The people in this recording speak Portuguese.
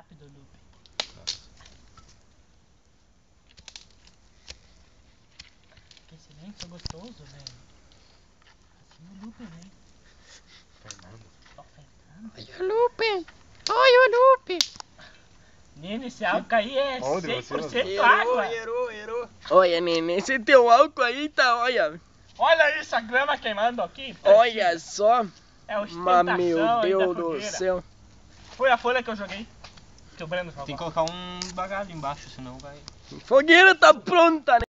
rápido, Lupe. Que silêncio gostoso, velho. Assim o Lupe, velho. Fernando. Ó, Fernando. Oi, o Lupe. Oi, o Lupe. Nene, esse álcool aí é Onde você 100% água. Errou. Olha, neném, esse teu álcool aí tá, olha. Olha isso, a grama queimando aqui. Olha só. É Mas ostentação meu aí da Deus do fogueira. céu. Foi a folha que eu joguei. Que o Breno jogou. Tem que colocar um bagaço embaixo, senão vai... Fogueira tá pronta, né?